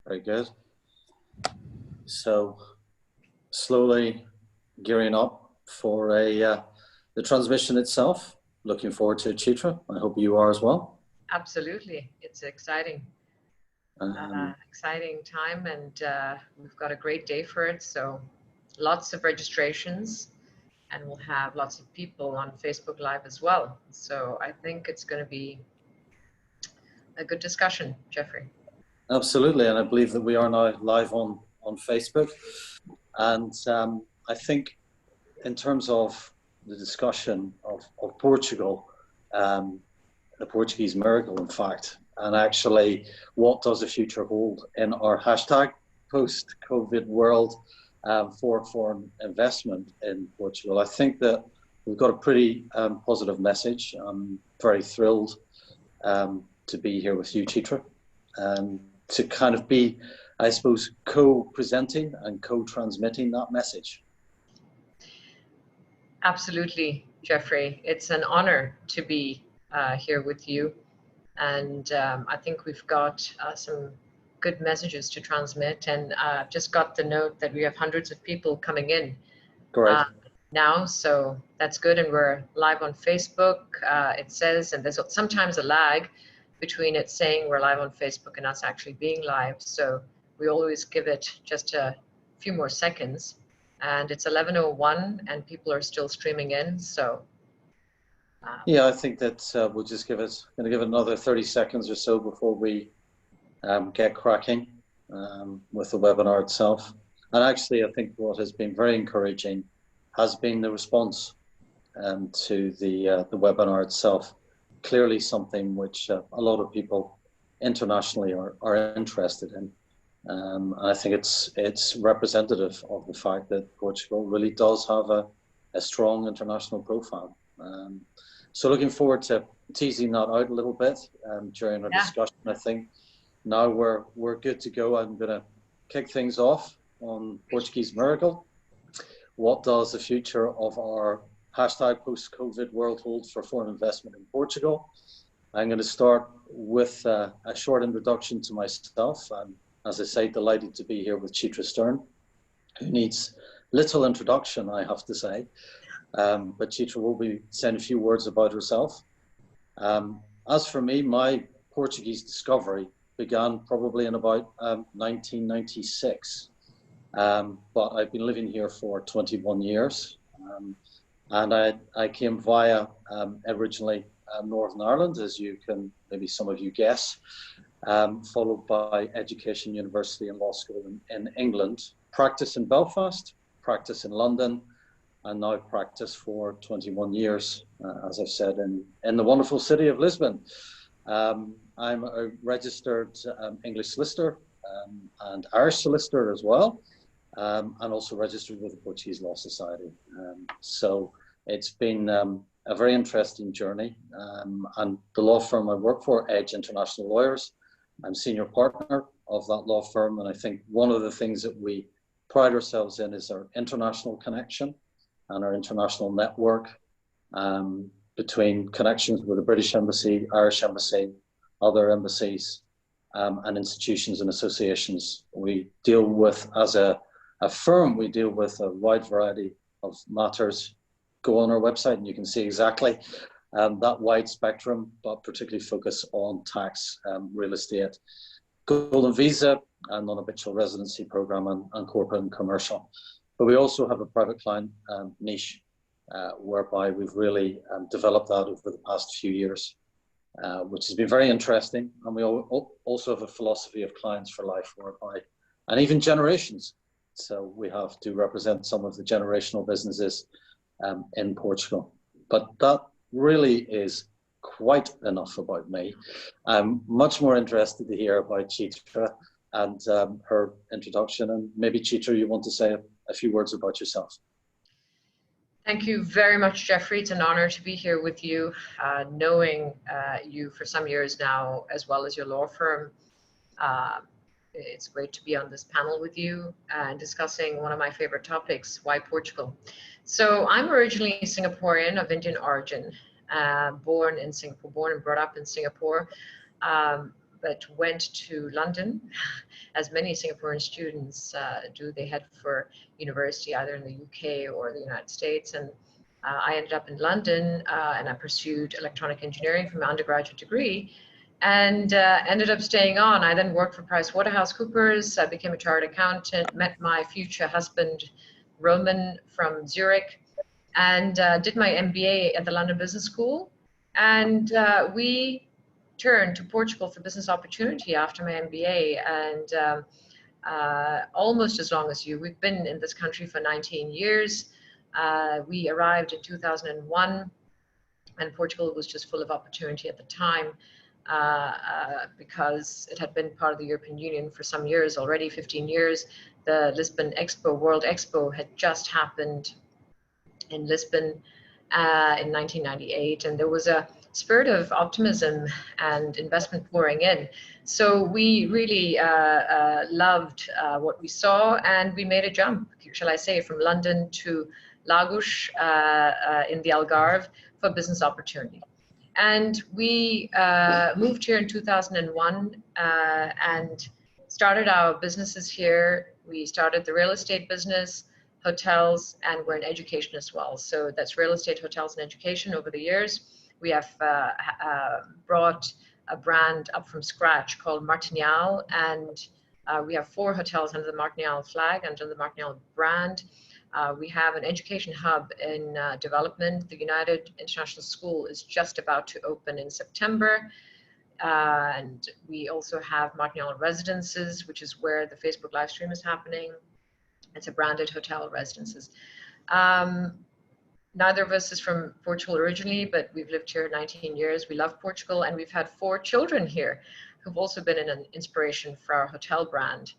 Very good. So slowly gearing up for the transmission itself. Looking forward to it, Chitra. I hope you are as well. Absolutely. It's exciting. Exciting time, and we've got a great day for it. So lots of registrations, and we'll have lots of people on Facebook Live as well. So I think it's going to be a good discussion, Geoffrey. Absolutely, and I believe that we are now live on Facebook. And I think in terms of the discussion of Portugal, the Portuguese Miracle, in fact, and actually what does the future hold in our hashtag post-COVID world for foreign investment in Portugal. I think that we've got a pretty positive message. I'm very thrilled to be here with you, Chitra, and to kind of be, I suppose, co-presenting and co-transmitting that message. Absolutely, Geoffrey. It's an honor to be here with you. And I think we've got some good messages to transmit. And just got the note that we have hundreds of people coming in now. So that's good. And we're live on Facebook, it says, and there's sometimes a lag between it saying we're live on Facebook and us actually being live. So we always give it just a few more seconds. And it's 11:01 and people are still streaming in. So yeah, I think that we'll just going to give it another 30 seconds or so before we get cracking with the webinar itself. And actually, I think what has been very encouraging has been the response to the webinar itself. Clearly something which a lot of people internationally are interested in. And I think it's representative of the fact that Portugal really does have a strong international profile. So looking forward to teasing that out a little bit during our discussion. I think now we're good to go. I'm going to kick things off on Portuguese Miracle. What does the future of our hashtag post-COVID world hold for foreign investment in Portugal? I'm going to start with a short introduction to myself. I'm, as I say, delighted to be here with Chitra Stern, who needs little introduction, I have to say. But Chitra will be saying a few words about herself. As for me, my Portuguese discovery began probably in about 1996. But I've been living here for 21 years. And I came via originally Northern Ireland, as you can, maybe some of you guess, followed by education, university and law school in England, practice in Belfast, practice in London, and now practice for 21 years, as I've said, in the wonderful city of Lisbon. I'm a registered English solicitor and Irish solicitor as well, and also registered with the Portuguese Law Society. So it's been a very interesting journey. And the law firm I work for, Edge International Lawyers, I'm senior partner of that law firm. And I think one of the things that we pride ourselves in is our international connection and our international network between connections with the British Embassy, Irish Embassy, other embassies, and institutions and associations. We deal with, as a firm, we deal with a wide variety of matters. Go on our website and you can see exactly that wide spectrum, but particularly focus on tax, real estate, golden visa, and non-habitual residency program, and corporate and commercial. But we also have a private client niche, whereby we've really developed that over the past few years, which has been very interesting. And we also have a philosophy of clients for life, whereby, and even generations. So we have to represent some of the generational businesses in Portugal. But that really is quite enough about me. I'm much more interested to hear about Chitra and her introduction. And maybe Chitra, you want to say a few words about yourself. Thank you very much, Geoffrey. It's an honor to be here with you, knowing you for some years now, as well as your law firm. It's great to be on this panel with you and discussing one of my favorite topics, why Portugal. So I'm originally Singaporean of Indian origin, born in Singapore, born and brought up in Singapore. but went to London, as many Singaporean students do. They head for university either in the UK or the United States, and I ended up in London, and I pursued electronic engineering for my undergraduate degree, and ended up staying on. I then worked for PricewaterhouseCoopers. I became a chartered accountant, met my future husband, Roman, from Zurich, and did my MBA at the London Business School. And we turned to Portugal for business opportunity after my MBA, and almost as long as you. We've been in this country for 19 years. We arrived in 2001, and Portugal was just full of opportunity at the time, because it had been part of the European Union for some years already, 15 years. The Lisbon Expo, World Expo, had just happened in Lisbon in 1998, and there was a spirit of optimism and investment pouring in. So we really loved what we saw, and we made a jump, shall I say, from London to Lagos in the Algarve for business opportunity. And we moved here in 2001 and started our businesses here. We started the real estate business, hotels, and we're in education as well. So that's real estate, hotels, and education. Over the years, we have brought a brand up from scratch called Martinhal, and we have 4 hotels under the Martinhal flag, under the Martinhal brand. We have an education hub in development. The United International School is just about to open in September. And we also have Martinhal Residences, which is where the Facebook live stream is happening. It's a branded hotel residences. Neither of us is from Portugal originally, but we've lived here 19 years. We love Portugal, and we've had 4 children here who've also been an inspiration for our hotel brand,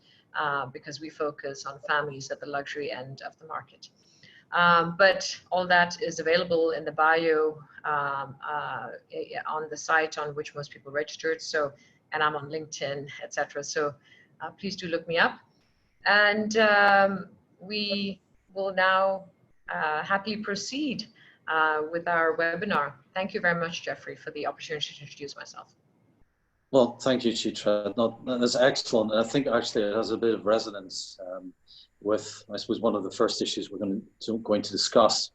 because we focus on families at the luxury end of the market. But all that is available in the bio on the site on which most people registered. So, and I'm on LinkedIn, etc. So please do look me up. And we will now happily proceed with our webinar. Thank you very much, Geoffrey, for the opportunity to introduce myself. Well, thank you, Chitra. That's excellent. And I think actually it has a bit of resonance with, I suppose, one of the first issues we're going to discuss.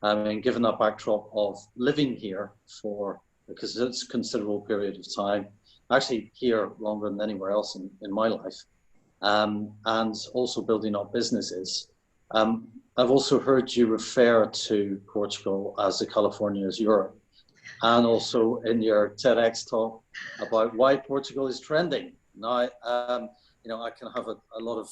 I mean, given that backdrop of living here for, because it's a considerable period of time, actually here longer than anywhere else in my life, and also building up businesses. I've also heard you refer to Portugal as the California's Europe, and also in your TEDx talk about why Portugal is trending. Now, you know, I can have a lot of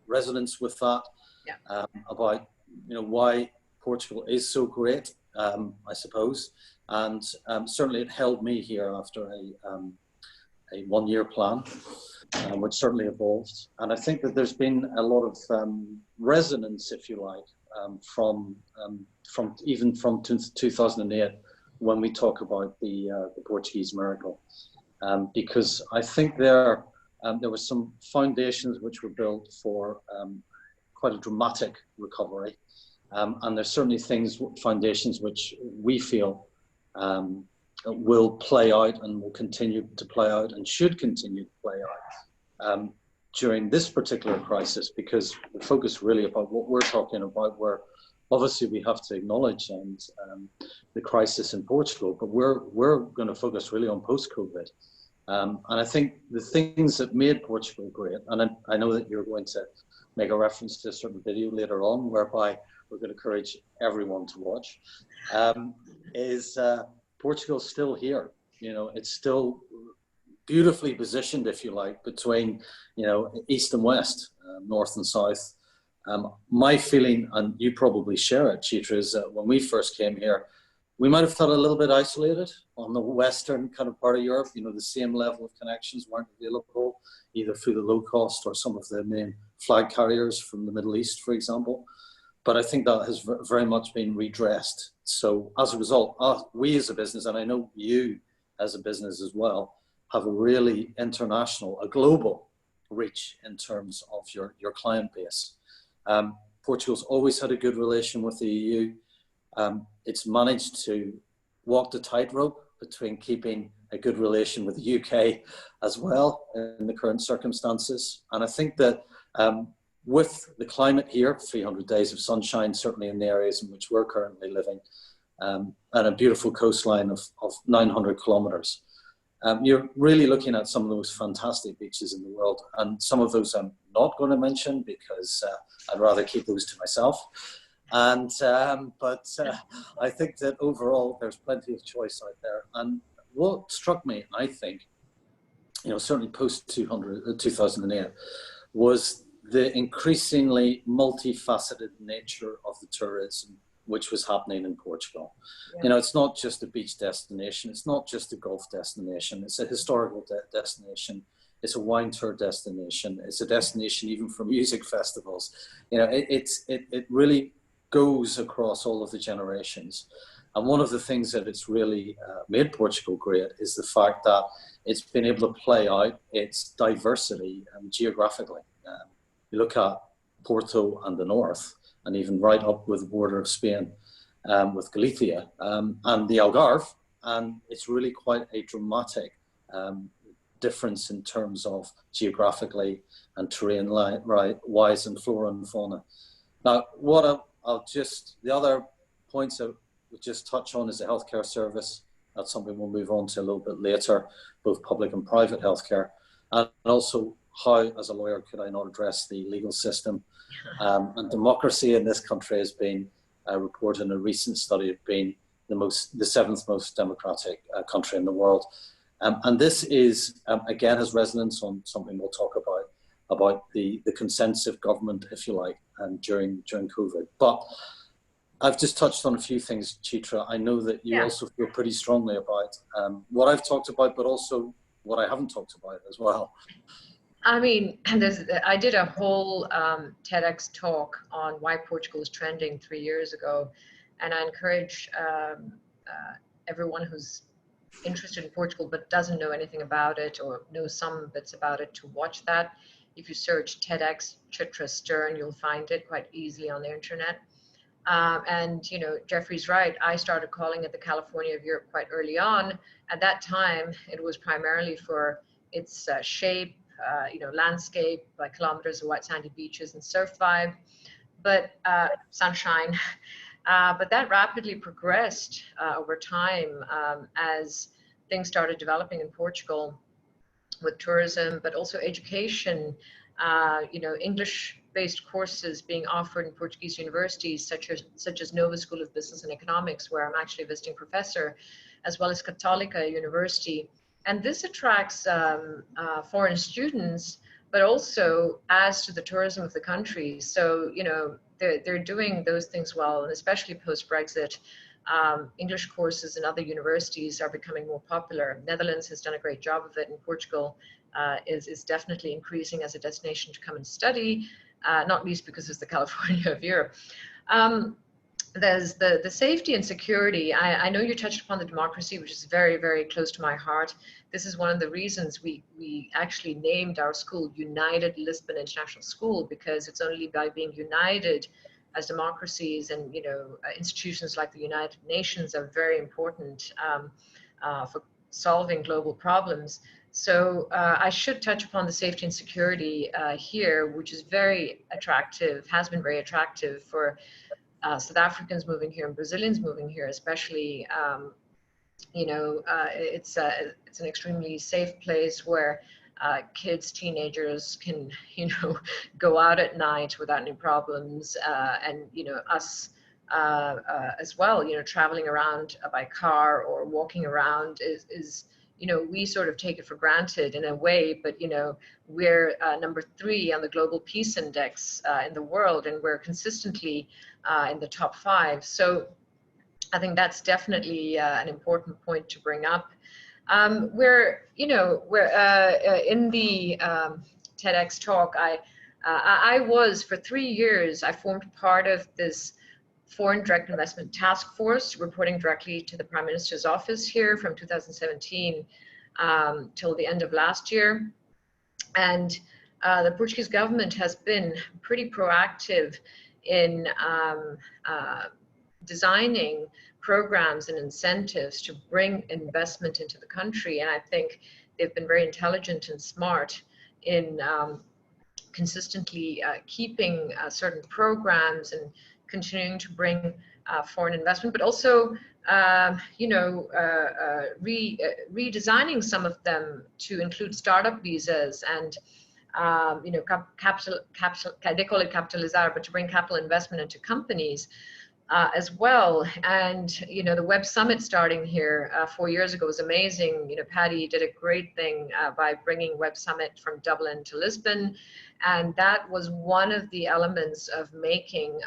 resonance with that, yeah. About, you know, why Portugal is so great, I suppose, and certainly it held me here after a one-year plan, which certainly evolved. And I think that there's been a lot of resonance, if you like, from 2008 when we talk about the Portuguese Miracle, because I think there were some foundations which were built for quite a dramatic recovery, and there's certainly foundations which we feel will play out and will continue to play out and should continue to play out during this particular crisis, because the focus really about what we're talking about, where obviously we have to acknowledge the crisis in Portugal, but we're going to focus really on post-COVID. And I think the things that made Portugal great, and I know that you're going to make a reference to a certain video later on, whereby we're going to encourage everyone to watch, is Portugal's still here. You know, it's still beautifully positioned, if you like, between, you know, east and west, north and south. My feeling, and you probably share it, Chitra, is that when we first came here, we might have felt a little bit isolated on the western kind of part of Europe. You know, the same level of connections weren't available, either through the low cost or some of the main flag carriers from the Middle East, for example. But I think that has very much been redressed. So as a result, we as a business, and I know you as a business as well, have a really international, a global reach in terms of your client base. Portugal's always had a good relation with the EU. It's managed to walk the tightrope between keeping a good relation with the UK as well in the current circumstances. And I think that with the climate here, 300 days of sunshine, certainly in the areas in which we're currently living, and a beautiful coastline of 900 kilometers, you're really looking at some of the most fantastic beaches in the world. And some of those I'm not going to mention because I'd rather keep those to myself. And but I think that overall there's plenty of choice out there. And what struck me, I think, certainly post 2008, was the increasingly multifaceted nature of the tourism which was happening in Portugal. Yeah. It's not just a beach destination, it's not just a golf destination, it's a historical destination, it's a wine tour destination, it's a destination even for music festivals. It really goes across all of the generations. And one of the things that it's really made Portugal great is the fact that it's been able to play out its diversity geographically. You look at Porto and the north, and even right up with the border of Spain with Galicia and the Algarve, and it's really quite a dramatic difference in terms of geographically and terrain-wise and flora and fauna. Now, the other points I would just touch on is the healthcare service. That's something we'll move on to a little bit later, both public and private healthcare, and also how, as a lawyer, could I not address the legal system and democracy in this country has been reported in a recent study of being the seventh most democratic country in the world. And this is, again, has resonance on something we'll talk about the consents of government, if you like, during COVID. But I've just touched on a few things, Chitra. I know that you also feel pretty strongly about what I've talked about, but also what I haven't talked about as well. I mean, I did a whole TEDx talk on why Portugal is trending 3 years ago, and I encourage everyone who's interested in Portugal but doesn't know anything about it or knows some bits about it to watch that. If you search TEDx Chitra Stern, you'll find it quite easily on the internet. And Geoffrey's right. I started calling it the California of Europe quite early on. At that time, it was primarily for its shape, landscape, like kilometers of white sandy beaches and surf vibe, but sunshine. But that rapidly progressed over time as things started developing in Portugal with tourism, but also education. English-based courses being offered in Portuguese universities, such as Nova School of Business and Economics, where I'm actually a visiting professor, as well as Católica University. And this attracts foreign students, but also adds to the tourism of the country. So, they're doing those things well, and especially post-Brexit, English courses in other universities are becoming more popular. Netherlands has done a great job of it, and Portugal is definitely increasing as a destination to come and study, not least because it's the California of Europe. There's the safety and security. I know you touched upon the democracy, which is very, very close to my heart. This is one of the reasons we actually named our school United Lisbon International School, because it's only by being united as democracies, and institutions like the United Nations are very important for solving global problems. So I should touch upon the safety and security here, which is very attractive, has been very attractive for South Africans moving here and Brazilians moving here, especially. It's an extremely safe place where kids, teenagers can, go out at night without any problems, and us as well. Traveling around by car or walking around is we sort of take it for granted in a way, but we're number 3 on the Global Peace Index in the world, and we're consistently in the top 5. So I think that's definitely an important point to bring up. We're in the TEDx talk, I was, for 3 years, I formed part of this Foreign Direct Investment Task Force, reporting directly to the Prime Minister's office here from 2017 till the end of last year. And the Portuguese government has been pretty proactive in designing programs and incentives to bring investment into the country. And I think they've been very intelligent and smart in consistently keeping certain programs and continuing to bring foreign investment, but also redesigning some of them to include startup visas and capital, they call it capitalizar, but to bring capital investment into companies as well. And the Web Summit starting here 4 years ago was amazing. Paddy did a great thing by bringing Web Summit from Dublin to Lisbon, and that was one of the elements of making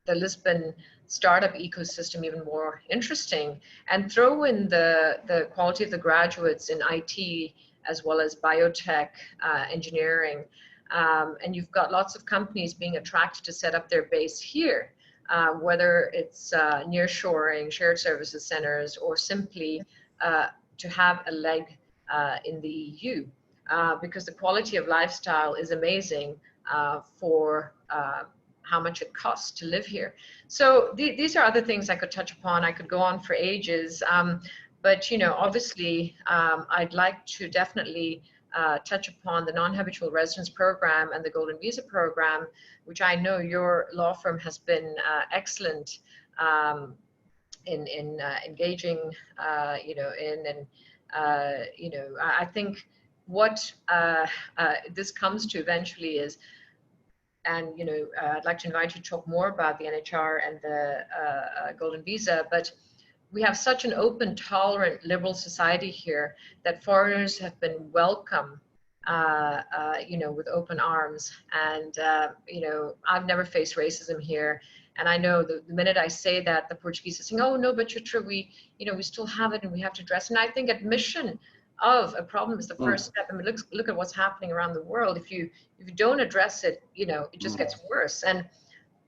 the Lisbon startup ecosystem even more interesting, and throw in the quality of the graduates in IT as well as biotech, engineering. And you've got lots of companies being attracted to set up their base here, whether it's nearshoring, shared services centers, or simply to have a leg in the EU, because the quality of lifestyle is amazing for how much it costs to live here. So these are other things I could touch upon. I could go on for ages, but obviously I'd like to definitely touch upon the non-habitual residence program and the golden visa program, which I know your law firm has been excellent in engaging I think what this comes to eventually is, and I'd like to invite you to talk more about the NHR and the golden visa, but we have such an open, tolerant, liberal society here that foreigners have been welcome, with open arms. And, I've never faced racism here. And I know the minute I say that, the Portuguese are saying, oh, no, but Chitra, we still have it and we have to address it. And I think admission of a problem is the first step. I mean, look at what's happening around the world. If you don't address it, it just gets worse. And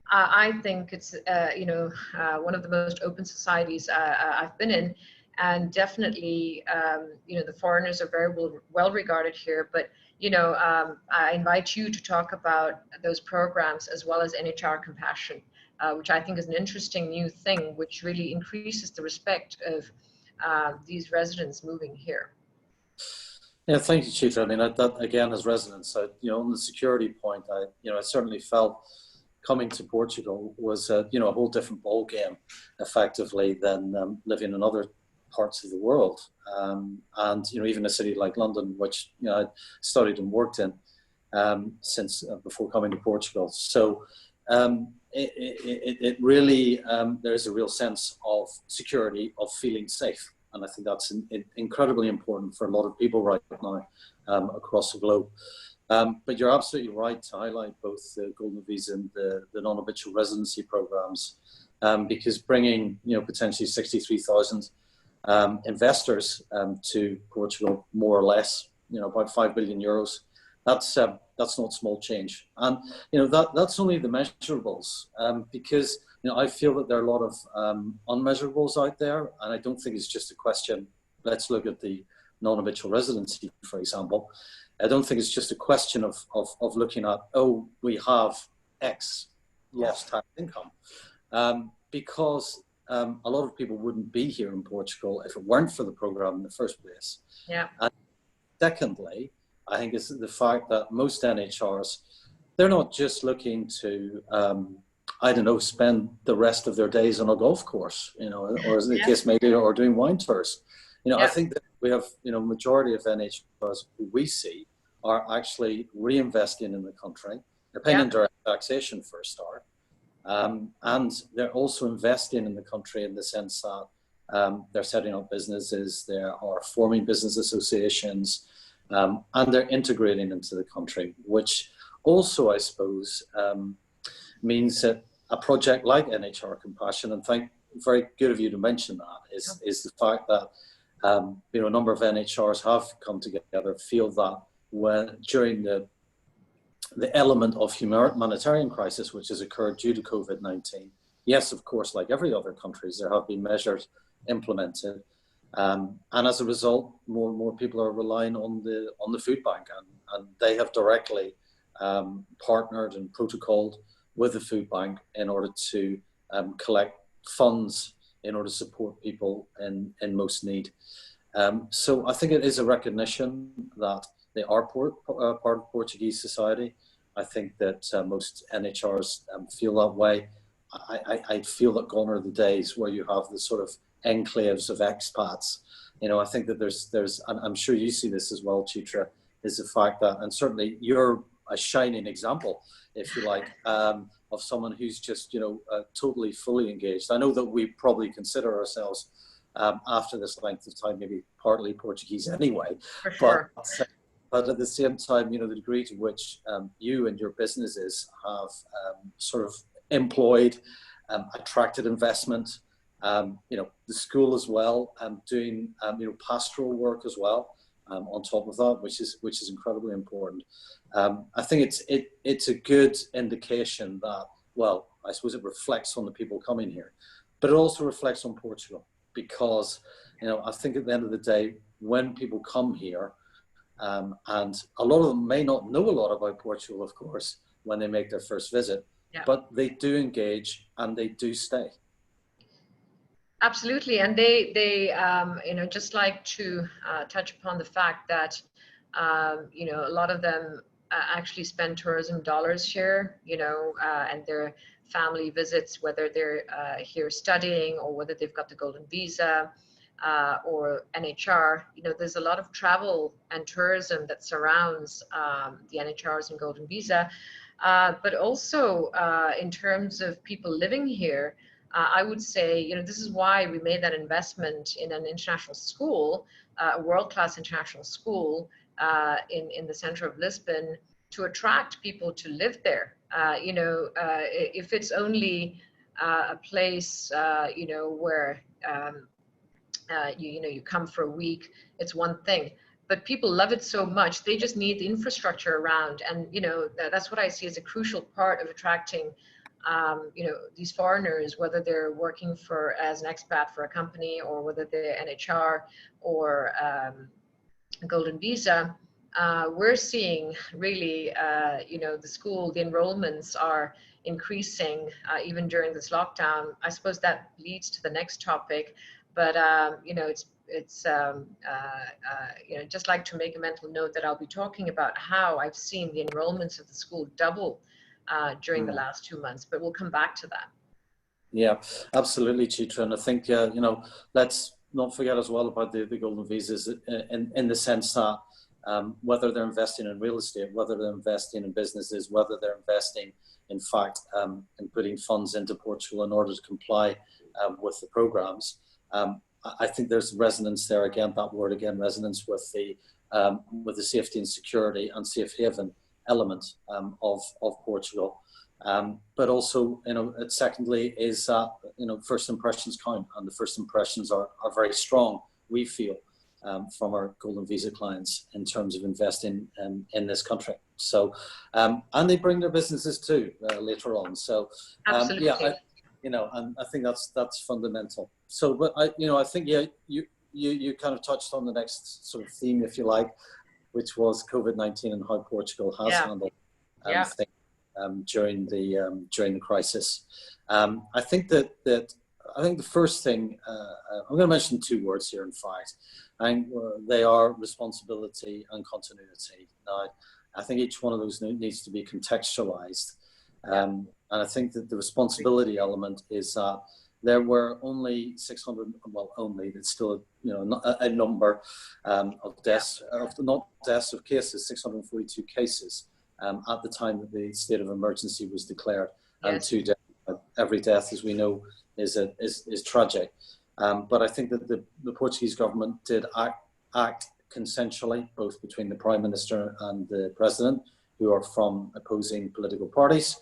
I think it's one of the most open societies I've been in, and definitely the foreigners are very well regarded here. But I invite you to talk about those programs as well as NHR Compassion, which I think is an interesting new thing, which really increases the respect of these residents moving here. Yeah, thank you, Chitra. I mean, that again, as residents, on the security point, I certainly felt coming to Portugal was a whole different ball game, effectively, than living in other parts of the world. And even a city like London, which I studied and worked in since before coming to Portugal. So it really there is a real sense of security, of feeling safe. And I think that's incredibly important for a lot of people right now across the globe. But you're absolutely right to highlight both the golden visa and the non-habitual residency programs, because bringing potentially 63,000 investors to Portugal, more or less, about €5 billion. That's not small change, and that's only the measurables, because I feel that there are a lot of unmeasurables out there, and I don't think it's just a question. Let's look at the non-habitual residency, for example. I don't think it's just a question of looking at, oh, we have X lost tax income, because a lot of people wouldn't be here in Portugal if it weren't for the program in the first place. Yeah. And secondly, I think it's the fact that most NHRs, they're not just looking to, spend the rest of their days on a golf course, or as the case may be, or doing wine tours. I think that we have, majority of NHRs who we see are actually reinvesting in the country. They're paying indirect taxation for a start. And they're also investing in the country in the sense that they're setting up businesses, they are forming business associations, and they're integrating into the country, which also, I suppose, means that a project like NHR Compassion, and very good of you to mention that, is the fact that a number of NHRs have come together, feel that during the element of humanitarian crisis which has occurred due to COVID-19, yes, of course, like every other country, there have been measures implemented, and as a result, more and more people are relying on the food bank, and they have directly partnered and protocoled with the food bank in order to collect funds in order to support people in most need. So I think it is a recognition that they are part of Portuguese society. I think that most NHRs feel that way. I feel that gone are the days where you have the sort of enclaves of expats. You know, I think that there's, and I'm sure you see this as well, Chitra, is the fact that, and certainly you're a shining example, if you like, of someone who's just, you know, totally fully engaged. I know that we probably consider ourselves after this length of time, maybe partly Portuguese anyway. For sure. But at the same time, you know, the degree to which you and your businesses have sort of employed, attracted investment, you know, the school as well, doing, you know, pastoral work as well, on top of that, which is incredibly important. I think it's a good indication that, well, I suppose it reflects on the people coming here, but it also reflects on Portugal, because, you know, I think at the end of the day, when people come here, and a lot of them may not know a lot about Portugal, of course, when they make their first visit, yeah, but they do engage and they do stay. Absolutely, and they you know, just like to touch upon the fact that you know, a lot of them actually spend tourism dollars here, you know, and their family visits, whether they're here studying or whether they've got the golden visa or NHR. You know, there's a lot of travel and tourism that surrounds the NHRs and golden visa, but also in terms of people living here. I would say, you know, this is why we made that investment in an international school, a world-class international school in the center of Lisbon, to attract people to live there. You know, if it's only a place, you know, where you know, you come for a week, it's one thing. But people love it so much, they just need the infrastructure around. And, you know, that's what I see as a crucial part of attracting you know, these foreigners, whether they're working for as an expat for a company or whether they're NHR or golden visa. We're seeing really, you know, the school, the enrollments are increasing even during this lockdown. I suppose that leads to the next topic, but you know, it's you know, just like to make a mental note that I'll be talking about how I've seen the enrollments of the school double during the last 2 months, but we'll come back to that. Yeah, absolutely, Chitra. And I think, you know, let's not forget as well about the golden visas in the sense that whether they're investing in real estate, whether they're investing in businesses, whether they're investing, in fact, in putting funds into Portugal in order to comply with the programs, I think there's resonance there again, that word again, resonance with the safety and security and safe haven element of Portugal. But also, you know, secondly is that, you know, first impressions count, and the first impressions are very strong, we feel, from our golden visa clients in terms of investing in this country. So, and they bring their businesses too later on. So, yeah, you know, and I think that's fundamental. So, but you know, I think, yeah, you kind of touched on the next sort of theme, if you like, which was COVID-19 and how Portugal has handled things during the crisis. I think that I think the first thing I'm going to mention two words here. In fact, they are responsibility and continuity. Now, I think each one of those needs to be contextualized, and I think that the responsibility element is that there were only 600, well, only, it's still, you know, a number of deaths, not deaths, of cases, 642 cases at the time that the state of emergency was declared. And every death, as we know, is tragic. But I think that the Portuguese government did act consensually, both between the Prime Minister and the President, who are from opposing political parties.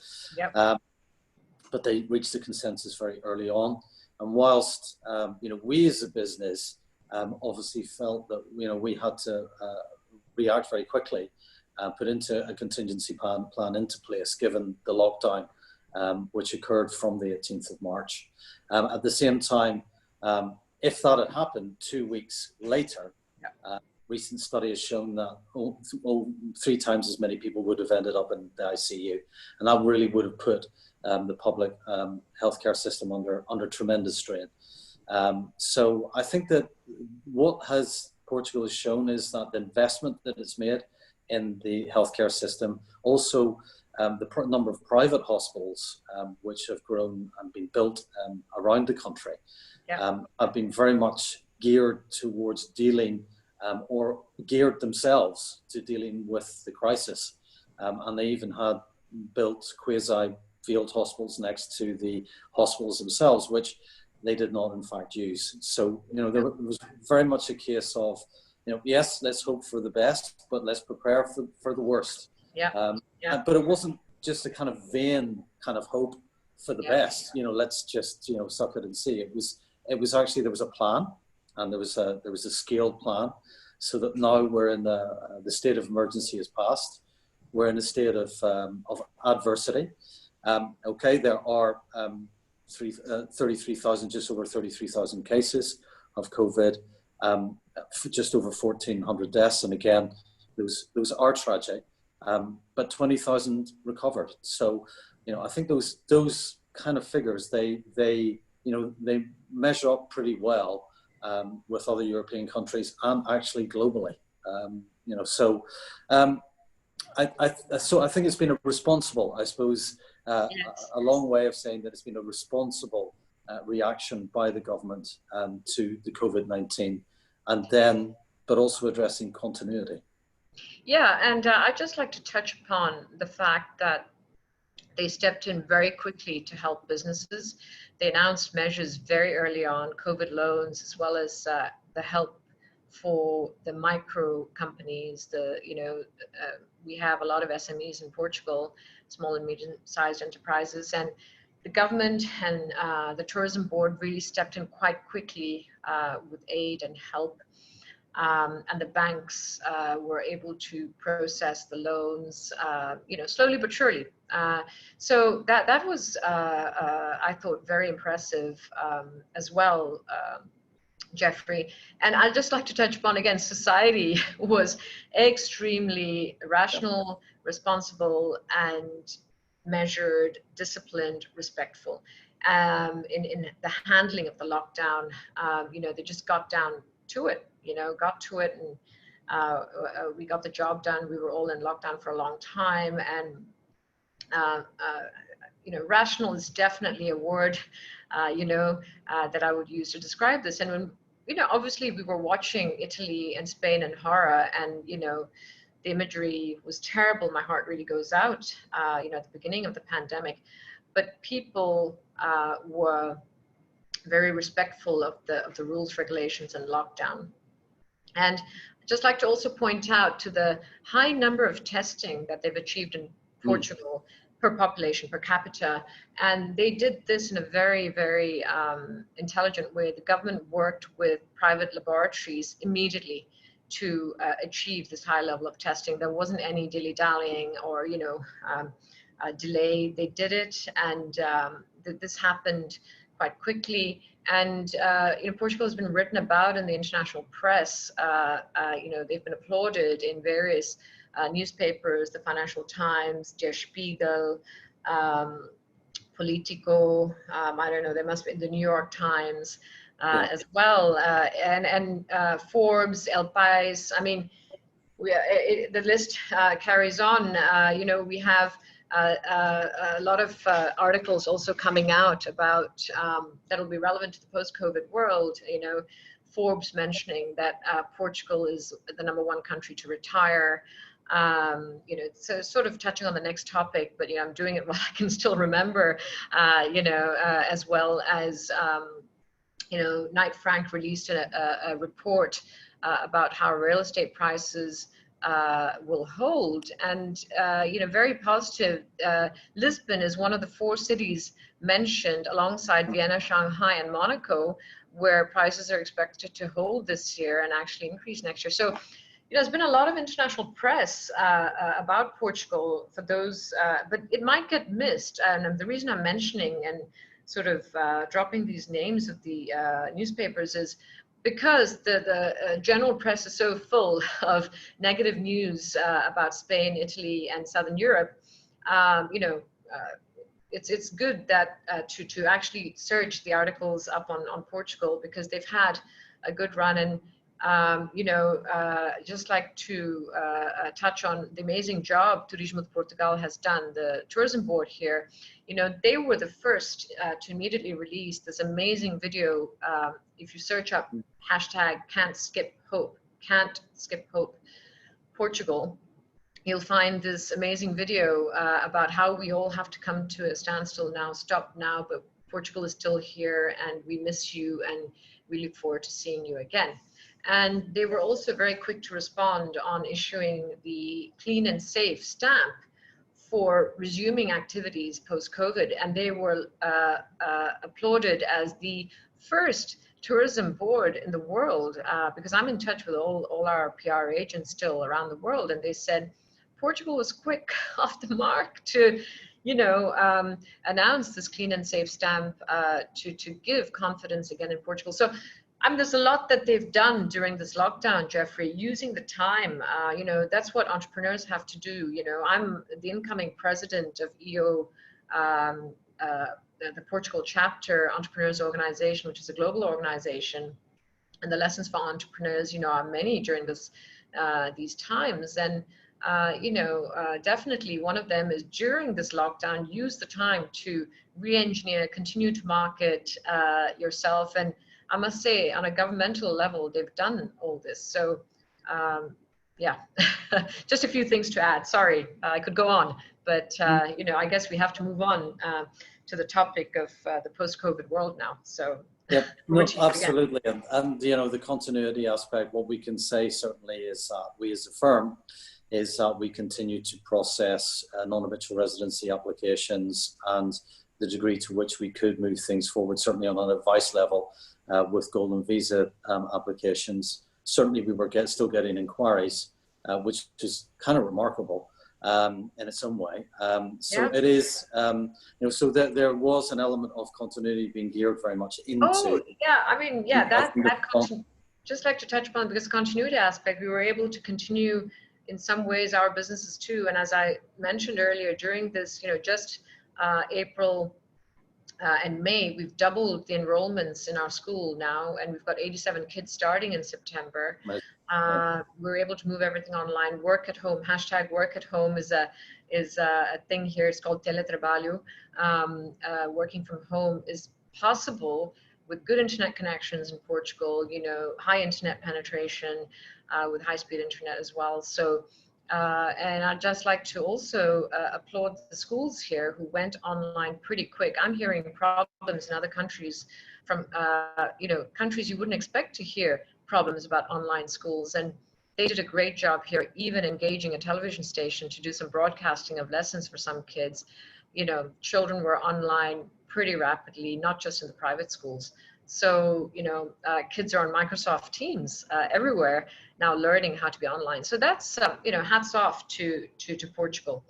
But they reached a consensus very early on. And whilst, you know, we as a business obviously felt that, you know, we had to react very quickly, put into a contingency plan into place, given the lockdown, which occurred from the 18th of March. At the same time, if that had happened 2 weeks later, recent study has shown that 3 times as many people would have ended up in the ICU, and that really would have put the public healthcare system under tremendous strain. So I think that what Portugal has shown is that the investment that it's made in the healthcare system, also the number of private hospitals which have grown and been built around the country, have been very much geared towards dealing or geared themselves to dealing with the crisis. And they even had built quasi-field hospitals next to the hospitals themselves, which they did not in fact use. So, there was very much a case of, yes, let's hope for the best, but let's prepare for the worst. But it wasn't just a kind of vain kind of hope for the best. Let's just suck it and see. It was actually, there was a plan, and there was a scaled plan, so that now we're in the state of emergency has passed. We're in a state of adversity. There are 33,000, just over 33,000 cases of COVID, just over 1,400 deaths, and again, those are tragic. But 20,000 recovered. So, I think those kind of figures, they measure up pretty well with other European countries and actually globally. So I think it's been a responsible, I suppose, a long way of saying that it's been a responsible reaction by the government to the COVID-19, but also addressing continuity. Yeah, and I'd just like to touch upon the fact that they stepped in very quickly to help businesses. They announced measures very early on, COVID loans, as well as the help for the micro companies. We have a lot of SMEs in Portugal, small and medium-sized enterprises, and the government and the tourism board really stepped in quite quickly with aid and help. And the banks were able to process the loans, slowly but surely. So that was, I thought, very impressive as well, Geoffrey. And I'd just like to touch upon again, society was extremely rational, responsible, and measured, disciplined, respectful in the handling of the lockdown. They just got down to it. And we got the job done. We were all in lockdown for a long time, and rational is definitely a word, that I would use to describe this. And when, obviously we were watching Italy and Spain and horror, and the imagery was terrible. My heart really goes out, at the beginning of the pandemic, but people were very respectful of the rules, regulations, and lockdown. And I'd just like to also point out to the high number of testing that they've achieved in Portugal per population, per capita. And they did this in a very, very intelligent way. The government worked with private laboratories immediately to achieve this high level of testing. There wasn't any dilly-dallying or, delay. They did it, and this happened quite quickly. And Portugal has been written about in the international press. They've been applauded in various newspapers, the Financial Times, Der Spiegel, Politico. I don't know. There must be the New York Times as well, and Forbes, El País. I mean, the list carries on. We have a lot of articles also coming out about that'll be relevant to the post-COVID world. Forbes mentioning that Portugal is the #1 country to retire. So sort of touching on the next topic, but I'm doing it while I can still remember. As well as Knight Frank released a report about how real estate prices will hold, and very positive. Lisbon is one of the 4 cities mentioned alongside Vienna, Shanghai, and Monaco, where prices are expected to hold this year and actually increase next year. So there's been a lot of international press about Portugal for those, but it might get missed. And the reason I'm mentioning and sort of dropping these names of the newspapers is because the general press is so full of negative news about Spain, Italy, and Southern Europe, you know, it's good that to actually search the articles up on Portugal, because they've had a good run. And you know, just like to touch on the amazing job Turismo de Portugal has done, the tourism board here. You know, they were the first to immediately release this amazing video. If you search up hashtag can't skip hope Portugal, you'll find this amazing video about how we all have to come to a standstill now, stop now, but Portugal is still here and we miss you and we look forward to seeing you again. And they were also very quick to respond on issuing the clean and safe stamp for resuming activities post-COVID. And they were applauded as the first tourism board in the world, because I'm in touch with all our PR agents still around the world, and they said Portugal was quick off the mark to, you know, announce this clean and safe stamp to give confidence again in Portugal. So there's a lot that they've done during this lockdown, Geoffrey, using the time. You know, that's what entrepreneurs have to do. You know, I'm the incoming president of EO, the Portugal chapter entrepreneurs organization, which is a global organization. And the lessons for entrepreneurs, you know, are many during these times. And you know, definitely one of them is during this lockdown, use the time to re-engineer, continue to market yourself. And I must say, on a governmental level, they've done all this. So yeah, just a few things to add. Sorry, I could go on, but you know, I guess we have to move on to the topic of the post-COVID world now. So yeah, no, absolutely. And you know, the continuity aspect, what we can say certainly is we as a firm is that we continue to process non-habitual residency applications, and the degree to which we could move things forward, certainly on an advice level with golden visa applications. Certainly we were still getting inquiries, which is kind of remarkable in its own way. So yeah. It is, you know, so there was an element of continuity being geared very much into. Oh, yeah, I mean, yeah, just like to touch upon, because the continuity aspect, we were able to continue in some ways our businesses too. And as I mentioned earlier, during this, you know, just April and May, we've doubled the enrollments in our school now, and we've got 87 kids starting in September. Right. We're able to move everything online. Work at home, hashtag work at home is a thing here. It's called teletrabalho. Working from home is possible with good internet connections in Portugal, you know, high internet penetration with high-speed internet as well. So, and I'd just like to also applaud the schools here who went online pretty quick. I'm hearing problems in other countries from, you know, countries you wouldn't expect to hear problems about online schools. And they did a great job here, even engaging a television station to do some broadcasting of lessons for some kids. You know, children were online pretty rapidly, not just in the private schools. So, you know, kids are on Microsoft Teams everywhere now, learning how to be online. So that's, you know, hats off to Portugal.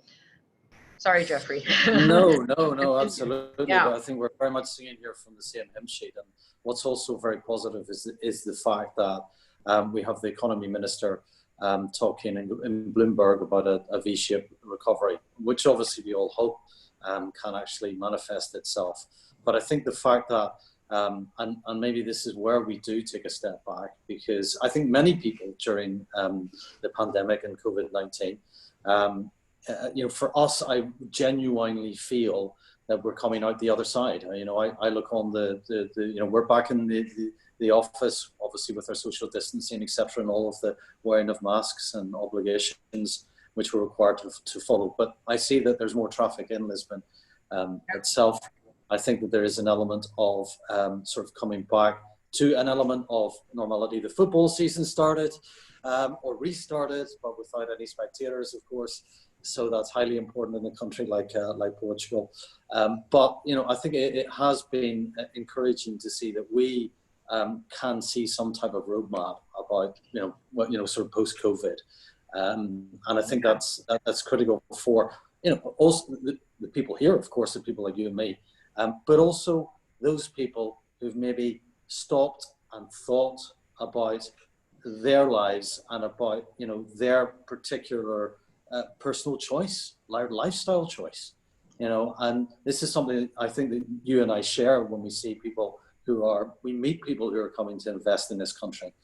Sorry, Geoffrey. No, absolutely. Yeah. But I think we're very much singing here from the same hymn sheet. And what's also very positive is the fact that we have the economy minister talking in Bloomberg about a V-shaped recovery, which obviously we all hope can actually manifest itself. But I think the fact that, and maybe this is where we do take a step back, because I think many people during the pandemic and COVID-19, you know, for us, I genuinely feel that we're coming out the other side. You know, I look on the you know, we're back in the office, obviously with our social distancing, etc., and all of the wearing of masks and obligations which we're required to follow. But I see that there's more traffic in Lisbon itself. I think that there is an element of sort of coming back to an element of normality. The football season started or restarted, but without any spectators, of course. So that's highly important in a country like Portugal. But you know, I think it has been encouraging to see that we can see some type of roadmap about sort of post-COVID, and I think that's critical for also the people here, of course, the people like you and me, but also those people who've maybe stopped and thought about their lives and about, you know, their particular personal choice, lifestyle choice, you know. And this is something I think that you and I share when we see people we meet people who are coming to invest in this country.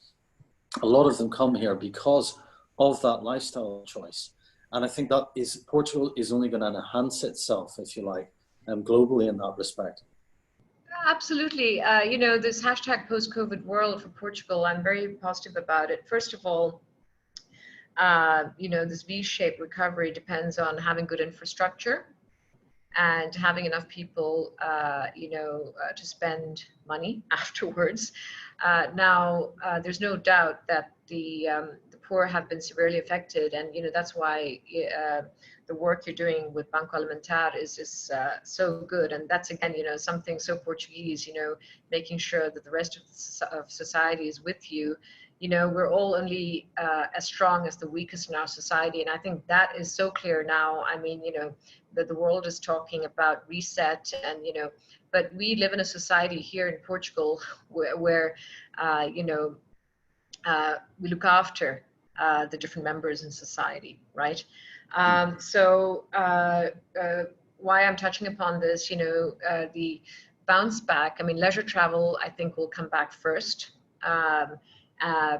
A lot of them come here because of that lifestyle choice. And I think that Portugal is only going to enhance itself, if you like, globally in that respect. Absolutely. You know, this hashtag post-COVID world for Portugal, I'm very positive about it. First of all, you know, this V-shaped recovery depends on having good infrastructure and having enough people, you know, to spend money afterwards. Now, there's no doubt that the poor have been severely affected, and you know that's why the work you're doing with Banco Alimentar is so good, and that's again, you know, something so Portuguese, you know, making sure that the rest of society is with you. You know, we're all only as strong as the weakest in our society, and I think that is so clear now. I mean, you know, that the world is talking about reset, and you know, but we live in a society here in Portugal where you know, we look after the different members in society, right? So why I'm touching upon this, you know, the bounce back, I mean, leisure travel, I think will come back first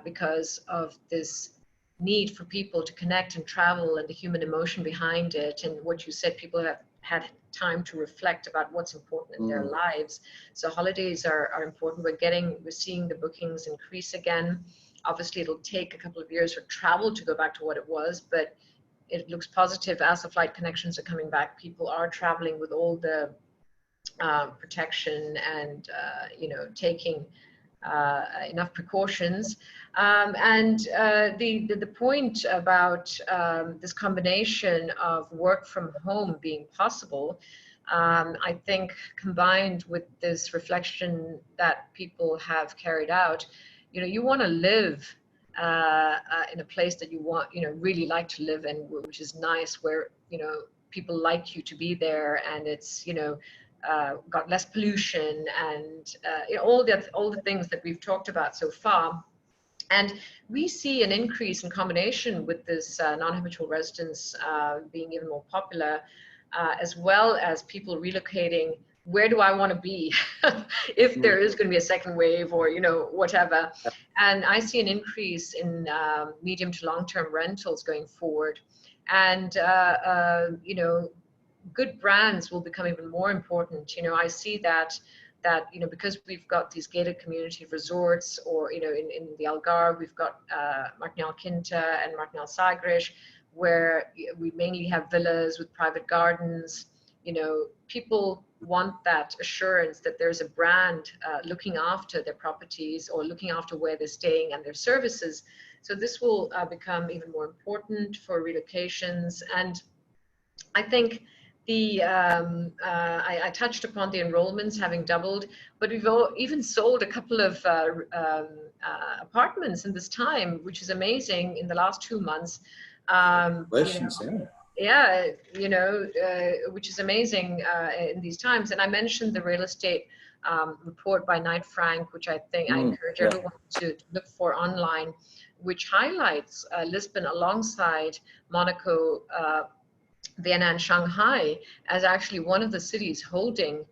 because of this need for people to connect and travel and the human emotion behind it. And what you said, people have had time to reflect about what's important in their lives. So holidays are important. We're seeing the bookings increase again. Obviously, it'll take a couple of years for travel to go back to what it was, but it looks positive as the flight connections are coming back. People are traveling with all the protection and, you know, taking enough precautions. And the point about this combination of work from home being possible, I think combined with this reflection that people have carried out, you know, you want to live in a place that you want, you know, really like to live in, which is nice, where, you know, people like you to be there, and it's, you know, got less pollution and you know, all the things that we've talked about so far. And we see an increase in combination with this non-habitual residence being even more popular, as well as people relocating. Where do I want to be if there is going to be a second wave, or, you know, whatever. And I see an increase in medium to long-term rentals going forward. And, you know, good brands will become even more important. You know, I see that, you know, because we've got these gated community resorts, or, you know, in the Algarve, we've got Martinhal Quinta and Martinhal Sagres, where we mainly have villas with private gardens. You know, people want that assurance that there's a brand looking after their properties, or looking after where they're staying and their services. So this will become even more important for relocations. And I think I touched upon the enrollments having doubled, but we've even sold a couple of apartments in this time, which is amazing, in the last 2 months. Yeah, you know, which is amazing in these times. And I mentioned the real estate report by Knight Frank, which I think I encourage everyone to look for online, which highlights Lisbon alongside Monaco, Vienna and Shanghai as actually one of the cities holding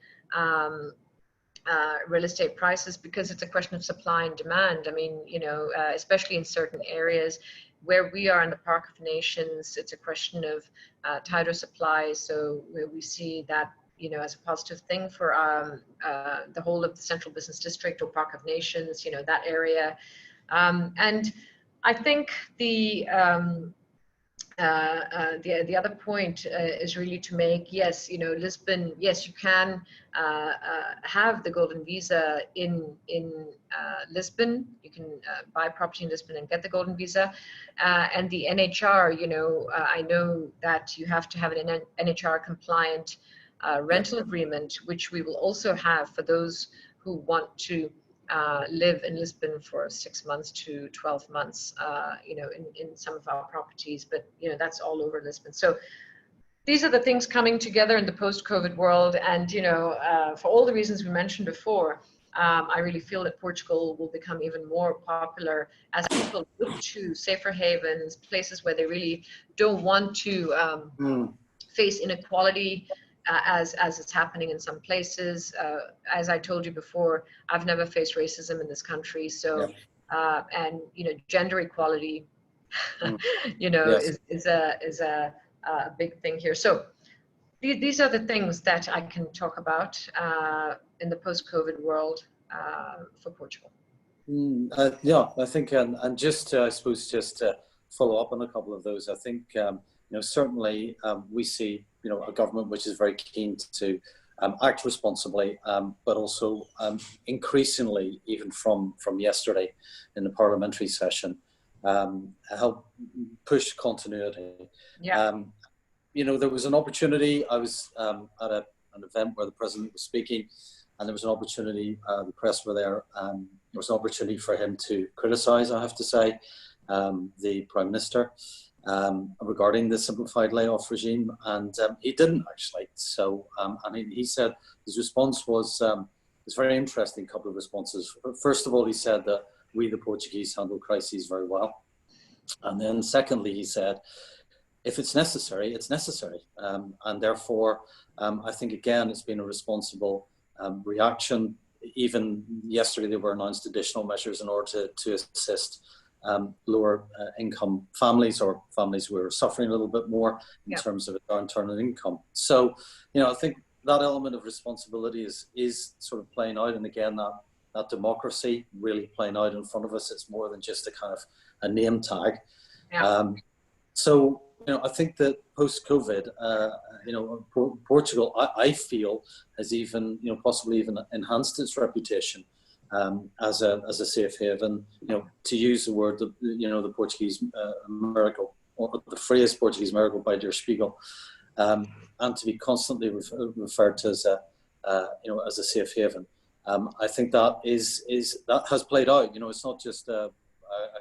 real estate prices, because it's a question of supply and demand. I mean, you know, especially in certain areas where we are in the Park of Nations, it's a question of tighter supply. So we see that, you know, as a positive thing for the whole of the Central Business District or Park of Nations, you know, that area. And I think the other point is really to make, yes, you know, Lisbon, yes, you can have the golden visa in Lisbon. You can buy property in Lisbon and get the golden visa. And the NHR, you know, I know that you have to have an NHR compliant rental agreement, which we will also have for those who want to live in Lisbon for 6 months to 12 months, you know, in some of our properties, but, you know, that's all over Lisbon. So these are the things coming together in the post-COVID world. And, you know, for all the reasons we mentioned before, I really feel that Portugal will become even more popular as people look to safer havens, places where they really don't want to face inequality as it's happening in some places. As I told you before, I've never faced racism in this country. So, and gender equality, Yes. is a big thing here. So these are the things that I can talk about in the post-COVID world for Portugal. Yeah, I think, and just to, I suppose, just to follow up on a couple of those, I think, certainly we see, a government which is very keen to act responsibly, but also increasingly, even from yesterday in the parliamentary session, help push continuity. Yeah. There was an opportunity. I was at an event where the president was speaking, and there was an opportunity, the press were there, there was an opportunity for him to criticise, I have to say, the Prime Minister regarding the simplified layoff regime, and he didn't actually. So, he said his response was very interesting, couple of responses. First of all, he said that we, the Portuguese, handle crises very well. And then secondly, he said, if it's necessary, it's necessary. And therefore, I think, again, it's been a responsible reaction. Even yesterday, there were announced additional measures in order to assist lower income families, or families who are suffering a little bit more in terms of a downturn in income. So, I think that element of responsibility is sort of playing out. And again, that democracy really playing out in front of us. It's more than just a kind of a name tag. Yeah. So, I think that post-COVID, Portugal, I feel, has even, possibly even enhanced its reputation as a safe haven. To use the word, the Portuguese miracle, or the phrase Portuguese miracle by Der Spiegel, and to be constantly referred to as a safe haven. I think that that has played out. It's not just a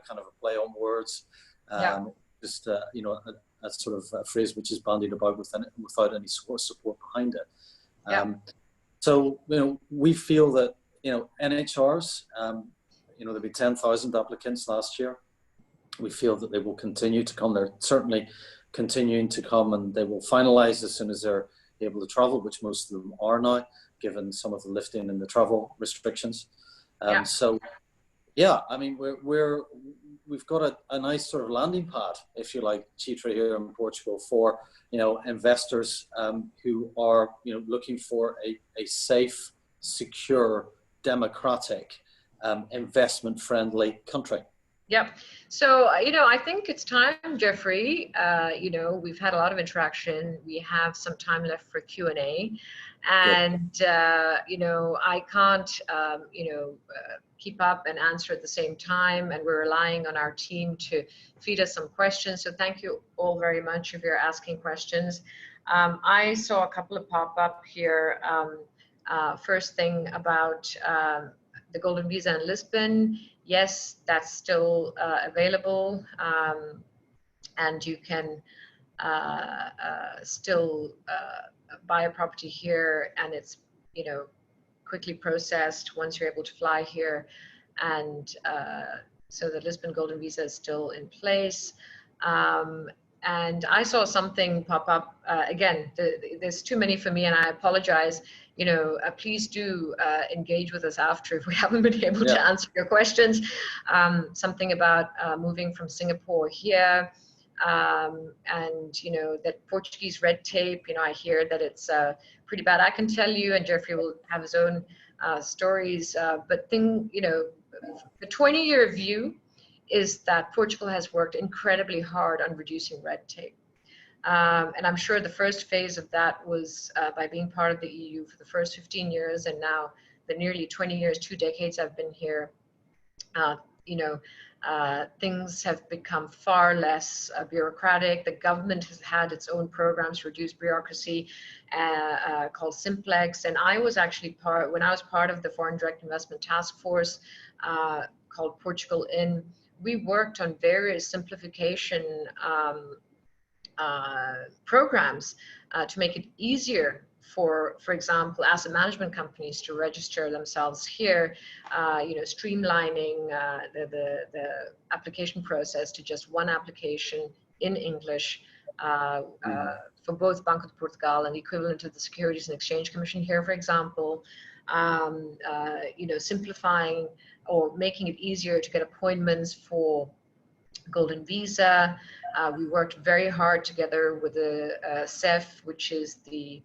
kind of a play on words. Just a sort of a phrase which is bandied about without any support behind it. So we feel that NHRs, there'll be 10,000 applicants last year. We feel that they will continue to come. They're certainly continuing to come, and they will finalise as soon as they're able to travel, which most of them are now, given some of the lifting in the travel restrictions. So, yeah, I mean, we've got a nice sort of landing pad, if you like, Chitra, here in Portugal for, investors who are, looking for a safe, secure, democratic, investment-friendly country. Yep. So, I think it's time, Geoffrey. We've had a lot of interaction. We have some time left for Q&A. And, I can't, keep up and answer at the same time. And we're relying on our team to feed us some questions. So thank you all very much if you're asking questions. I saw a couple of pop up here. First thing about the Golden Visa in Lisbon. Yes, that's still available. And you can still buy a property here, and it's, quickly processed once you're able to fly here. And so the Lisbon Golden Visa is still in place. And I saw something pop up, again, there's too many for me, and I apologize. Please do engage with us after if we haven't been able to answer your questions. Something about moving from Singapore here, and that Portuguese red tape, I hear that it's pretty bad. I can tell you, and Geoffrey will have his own stories, but the 20-year view is that Portugal has worked incredibly hard on reducing red tape. And I'm sure the first phase of that was by being part of the EU for the first 15 years, and now the nearly 20 years, 2 decades I've been here, things have become far less bureaucratic. The government has had its own programs to reduce bureaucracy called Simplex. And I was actually when I was part of the Foreign Direct Investment Task Force called Portugal In, we worked on various simplification programs to make it easier for example, asset management companies to register themselves here, streamlining the application process to just one application in English for both Banco de Portugal and the equivalent of the Securities and Exchange Commission here, for example. Simplifying or making it easier to get appointments for Golden Visa. We worked very hard together with the CEF, which is the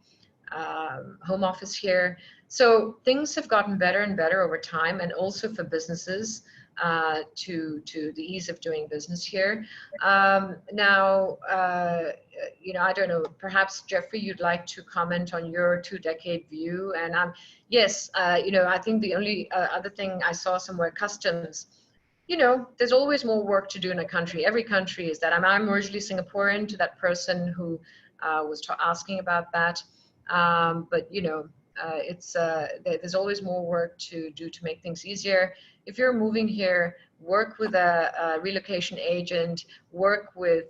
home office here. So things have gotten better and better over time, and also for businesses to the ease of doing business here. Now, I don't know, perhaps Geoffrey, you'd like to comment on your 2-decade view. And yes, I think the only other thing I saw somewhere, customs. There's always more work to do in a country. Every country is that. I'm originally Singaporean, to that person who was asking about that. But there's always more work to do to make things easier. If you're moving here, work with a relocation agent, work with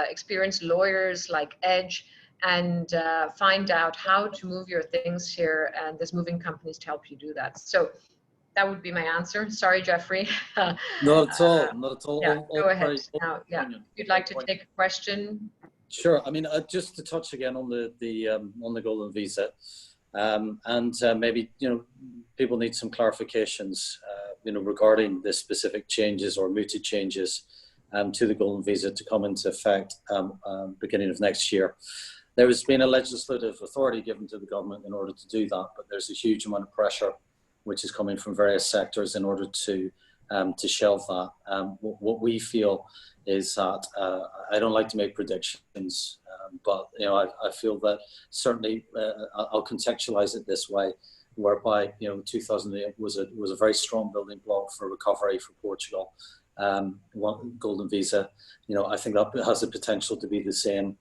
experienced lawyers like Edge, and find out how to move your things here. And there's moving companies to help you do that. So that would be my answer. Sorry, Geoffrey. Not at all. Not at all. Yeah, all go ahead. Now, if you'd like to take a question. Sure. I mean, just to touch again on the Golden Visa, and maybe people need some clarifications, regarding the specific changes or mooted changes to the Golden Visa to come into effect beginning of next year. There has been a legislative authority given to the government in order to do that, but there's a huge amount of pressure which is coming from various sectors in order to shelve that. What we feel is that I don't like to make predictions, but I feel that certainly I'll contextualize it this way, whereby 2008 was a very strong building block for recovery for Portugal. Golden Visa, I think that has the potential to be the same,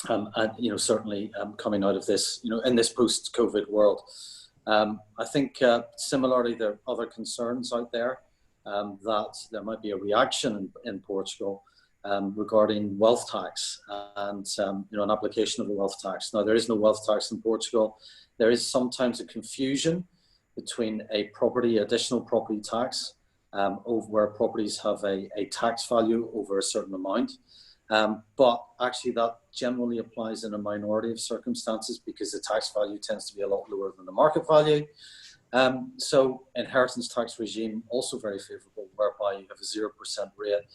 and certainly coming out of this, in this post-COVID world. I think similarly there are other concerns out there that there might be a reaction in Portugal regarding wealth tax and an application of a wealth tax. Now, there is no wealth tax in Portugal. There is sometimes a confusion between a additional property tax over where properties have a tax value over a certain amount. But actually that generally applies in a minority of circumstances because the tax value tends to be a lot lower than the market value. So inheritance tax regime also very favourable, whereby you have a 0% rate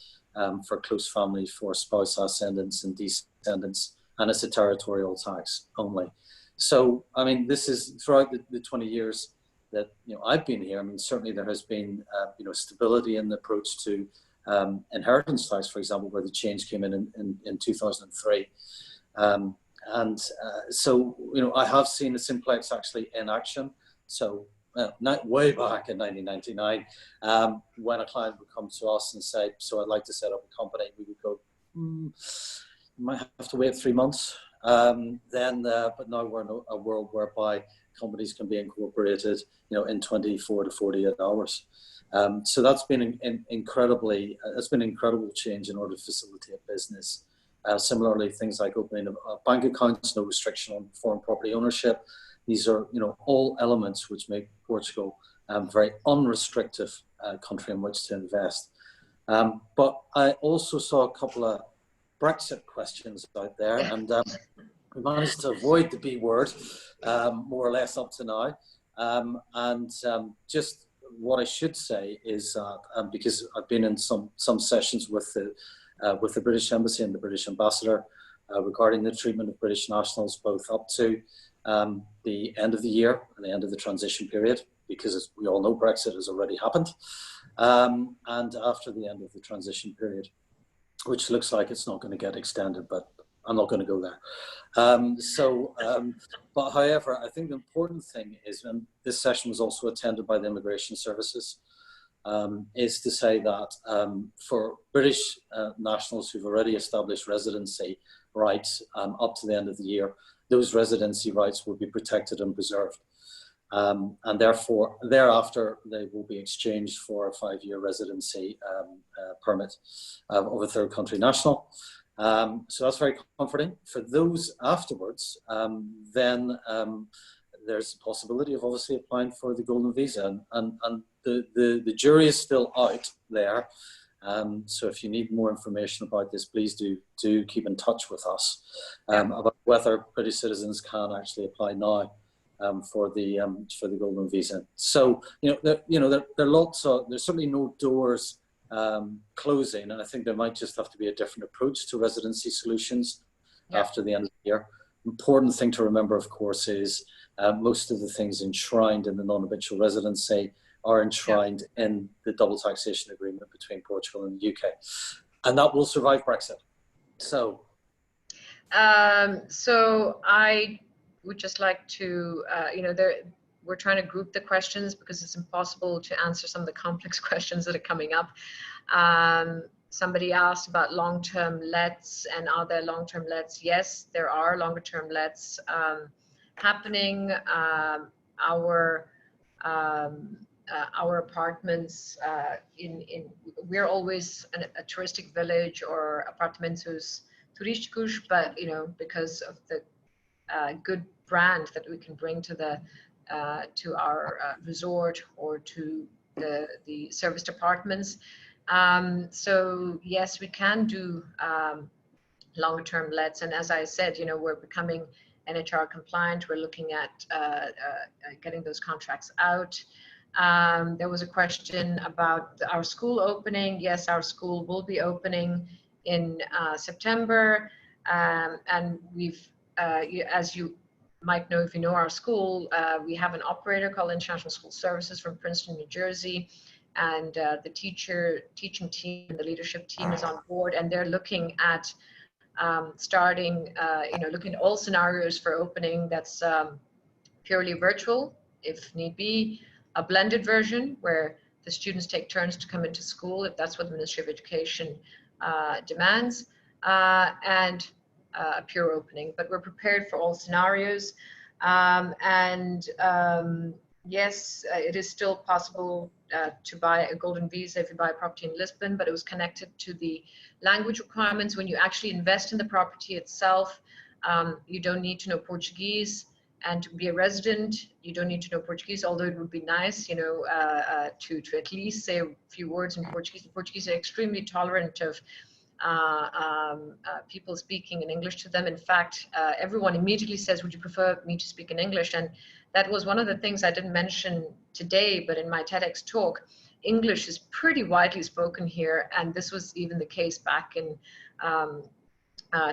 for close family, for spouse ascendants and descendants, and it's a territorial tax only. So, I mean, this is throughout the 20 years that I've been here. I mean, certainly there has been stability in the approach to inheritance tax, for example, where the change came in 2003. So, I have seen the Simplex actually in action. So, way back in 1999, when a client would come to us and say, so I'd like to set up a company, we would go, you might have to wait 3 months. But now we're in a world whereby companies can be incorporated, in 24 to 48 hours. So that's been an incredible change in order to facilitate business. Similarly, things like opening a bank accounts, no restriction on foreign property ownership. These are, all elements which make Portugal a very unrestrictive country in which to invest. But I also saw a couple of Brexit questions out there, and we managed to avoid the B word more or less up to now. Just what I should say is that because I've been in some sessions with the British Embassy and the British Ambassador regarding the treatment of British nationals, both up to the end of the year and the end of the transition period, because as we all know, Brexit has already happened, and after the end of the transition period, which looks like it's not going to get extended, but I'm not going to go there. But however, I think the important thing is, and this session was also attended by the Immigration Services, is to say that for British nationals who've already established residency rights up to the end of the year, those residency rights will be protected and preserved. And therefore, thereafter, they will be exchanged for a 5-year residency permit of a third country national. So that's very comforting. For those afterwards, then there's a possibility of obviously applying for the golden visa, and the jury is still out there. So if you need more information about this, please do keep in touch with us about whether British citizens can actually apply now for the golden visa. So there are lots of, there's certainly no doors closing, and I think there might just have to be a different approach to residency solutions after the end of the year. Important thing to remember, of course, is most of the things enshrined in the non-habitual residency are enshrined in the double taxation agreement between Portugal and the UK, and that will survive Brexit. So I would just like to, we're trying to group the questions because it's impossible to answer some of the complex questions that are coming up. Somebody asked about long-term lets, and are there long-term lets? Yes, there are longer-term lets happening. Our apartments we're always a touristic village, or apartamentos turísticos, but because of the good brand that we can bring to our resort or to the serviced apartments. So yes, we can do longer term lets, and as I said, we're becoming NHR compliant. We're looking at getting those contracts out. There was a question about our school opening. Yes, our school will be opening in September, and we've, as you might know if you know our school, we have an operator called International School Services from Princeton, New Jersey, and the teaching team and the leadership team is on board, and they're looking at starting, looking at all scenarios for opening that's purely virtual, if need be, a blended version where the students take turns to come into school, if that's what the Ministry of Education demands, and a pure opening. But we're prepared for all scenarios. Yes, it is still possible to buy a golden visa if you buy a property in Lisbon, but it was connected to the language requirements. When you actually invest in the property itself, you don't need to know Portuguese, and to be a resident, you don't need to know Portuguese, although it would be nice, to at least say a few words in Portuguese. The Portuguese are extremely tolerant of people speaking in English to them. In fact, everyone immediately says, would you prefer me to speak in English? And that was one of the things I didn't mention today, but in my TEDx talk, English is pretty widely spoken here, and this was even the case back in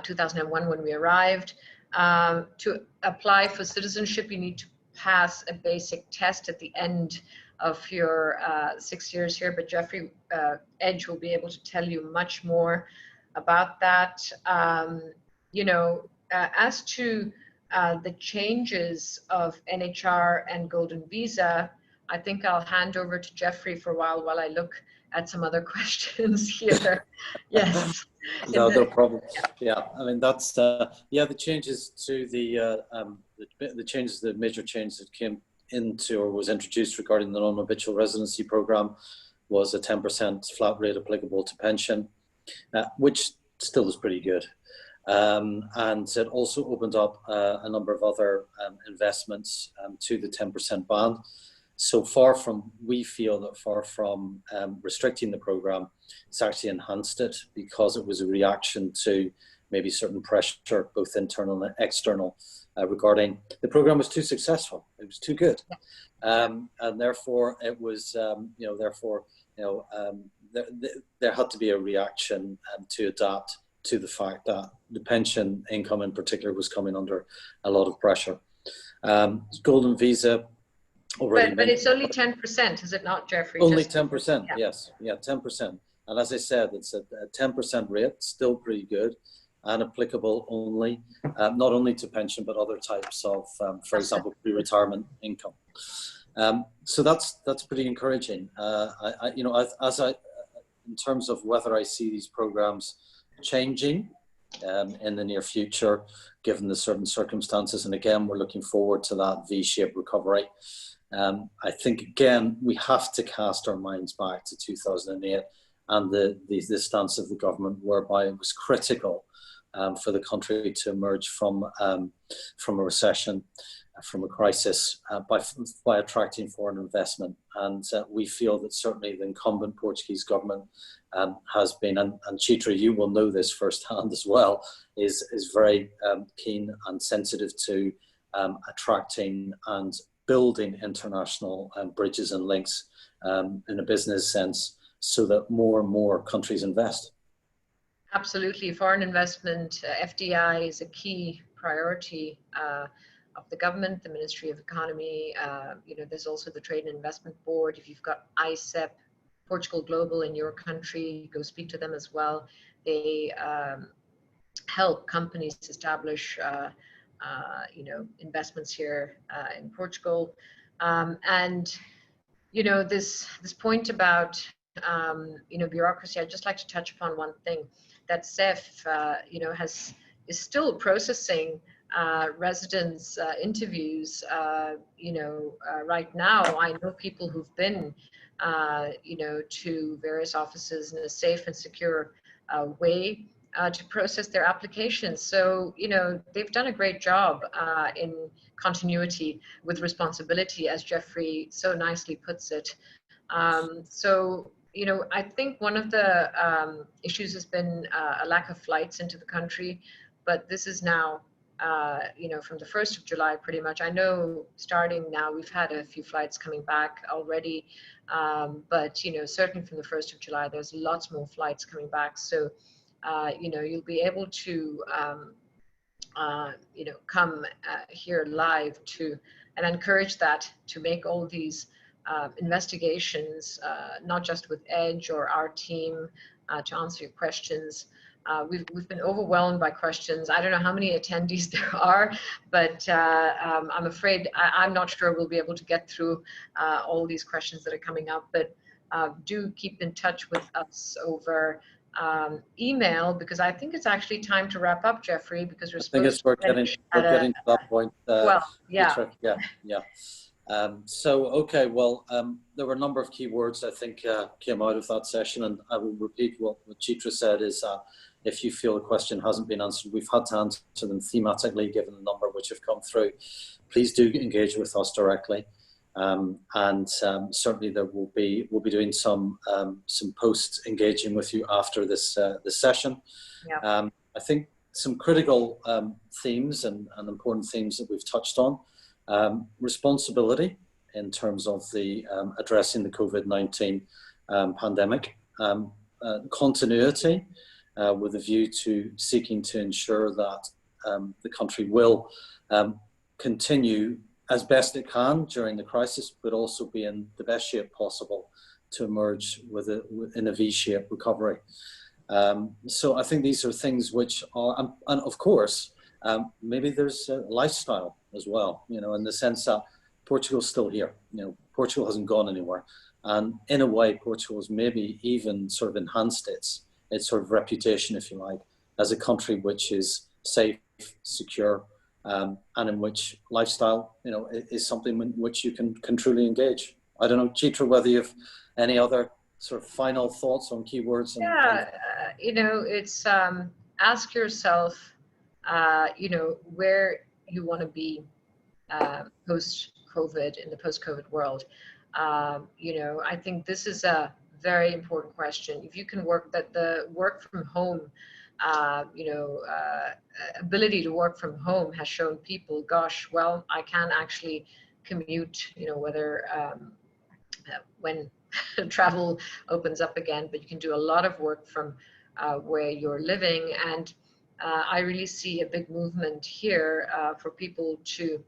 2001 when we arrived. To apply for citizenship, you need to pass a basic test at the end of your 6 years here, but Geoffrey Edge will be able to tell you much more about that. As to the changes of NHR and Golden Visa, I think I'll hand over to Geoffrey for a while I look at some other questions here. Yes. No problem. Yeah, I mean that's the changes to the major change that came into or was introduced regarding the non-habitual residency program was a 10% flat rate applicable to pension, which still is pretty good. And it also opened up a number of other investments to the 10% band. So we feel that far from restricting the program, it's actually enhanced it, because it was a reaction to maybe certain pressure, both internal and external, regarding the program was too successful. It was too good. And therefore it was, there had to be a reaction to adapt to the fact that the pension income in particular was coming under a lot of pressure. Golden Visa, but it's only 10%, is it not, Geoffrey? Only 10%, yes. Yeah, 10%. And as I said, it's a 10% rate, still pretty good, and applicable only, not only to pension, but other types of, for example, pre-retirement income. So that's pretty encouraging. In terms of whether I see these programs changing in the near future, given the certain circumstances, and again, we're looking forward to that V-shaped recovery. I think, again, we have to cast our minds back to 2008 and the stance of the government, whereby it was critical for the country to emerge from a recession, from a crisis, by attracting foreign investment. And we feel that certainly the incumbent Portuguese government has been, and Chitra, you will know this firsthand as well, is very keen and sensitive to attracting and building international bridges and links in a business sense, so that more and more countries invest. Absolutely. Foreign investment, FDI, is a key priority of the government, the Ministry of Economy. There's also the Trade and Investment Board. If you've got ICEP, Portugal Global in your country, go speak to them as well. They help companies establish investments here in Portugal. This point about bureaucracy, I'd just like to touch upon one thing, that CEF is still processing residents' interviews. Right now, I know people who've been to various offices in a safe and secure way to process their applications. So, they've done a great job in continuity with responsibility, as Geoffrey so nicely puts it. I think one of the issues has been a lack of flights into the country, but this is now, from the 1st of July, pretty much. I know starting now, we've had a few flights coming back already, but, certainly from the 1st of July, there's lots more flights coming back. So, you'll be able to, come here live and encourage that to make all these investigations, not just with Edge or our team, to answer your questions. We've been overwhelmed by questions. I don't know how many attendees there are, but I'm afraid I'm not sure we'll be able to get through all these questions that are coming up. But do keep in touch with us over email, because I think it's actually time to wrap up, Geoffrey, because we're getting to that point. Well, yeah. Yeah. Okay, well, there were a number of key words I think came out of that session, and I will repeat what Chitra said is if you feel a question hasn't been answered, we've had to answer them thematically given the number which have come through. Please do engage with us directly, and certainly we'll be doing some posts engaging with you after this session. Yeah. I think some critical themes and important themes that we've touched on. Responsibility in terms of the addressing the COVID-19 pandemic, continuity with a view to seeking to ensure that the country will continue as best it can during the crisis, but also be in the best shape possible to emerge in a V-shaped recovery. So I think these are things which are, and of course, maybe there's a lifestyle as well, in the sense that Portugal's still here. Portugal hasn't gone anywhere. And in a way, Portugal has maybe even sort of enhanced its sort of reputation, if you like, as a country which is safe, secure, and in which lifestyle, is something in which you can truly engage. I don't know, Chitra, whether you have any other sort of final thoughts on keywords. It's ask yourself, where you want to be post-COVID, in the post-COVID world. I think this is a very important question. If you can the work from home, ability to work from home has shown people, gosh, well, I can actually commute, whether when travel opens up again, but you can do a lot of work from where you're living. And I really see a big movement here for people to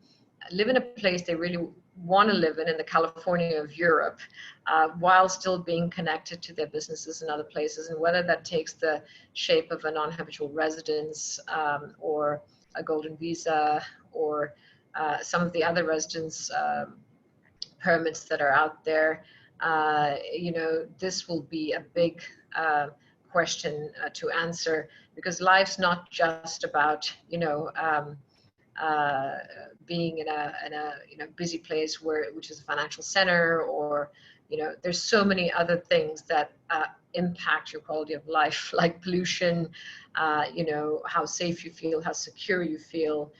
live in a place they really want to live in the California of Europe, while still being connected to their businesses in other places. And whether that takes the shape of a non-habitual residence, or a golden visa, or some of the other residence permits that are out there, this will be a big question to answer, because life's not just about being in a busy place which is a financial center, or You know, there's so many other things that impact your quality of life, like pollution, you know, how safe you feel, how secure you feel,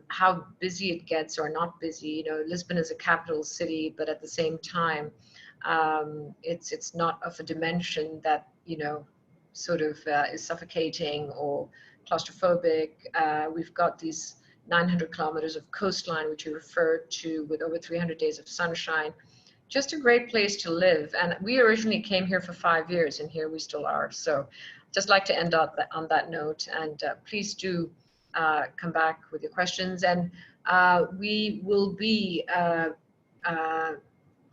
how busy it gets or not busy. You know, Lisbon is a capital city, but at the same time, it's not of a dimension that, you know, sort of is suffocating or claustrophobic. We've got these 900 kilometers of coastline, which you referred to, with over 300 days of sunshine. Just a great place to live. And we originally came here for 5 years, and here we still are. So just like to end on that note, and please do come back with your questions. And we will be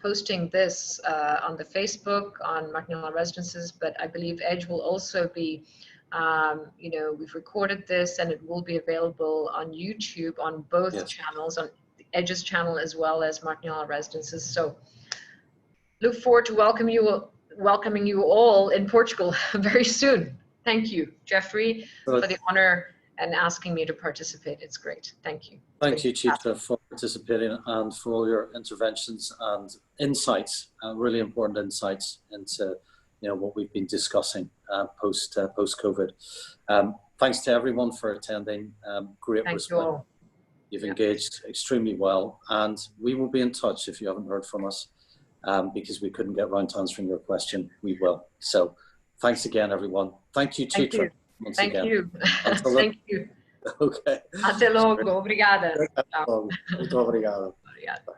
posting this on the Facebook on Martinhal Residences, but I believe Edge will also be, you know, we've recorded this and it will be available on YouTube on both channels, on Edge's channel as well as Martinhal Residences. So look forward to welcoming you all in Portugal very soon. Thank you, Geoffrey, for the honor and asking me to participate. It's great. Thank you. Thank you, Chitra, for participating and for all your interventions and insights, really important insights into, you know, what we've been discussing post COVID. Thanks to everyone for attending. Great Thank response. you all. You've engaged extremely well, and we will be in touch if you haven't heard from us, because we couldn't get round to answering your question. We will. So thanks again, everyone. Thank you, Chitra. Thank you. Thank you. Okay. Até logo. Obrigada. Muito obrigado. Obrigada.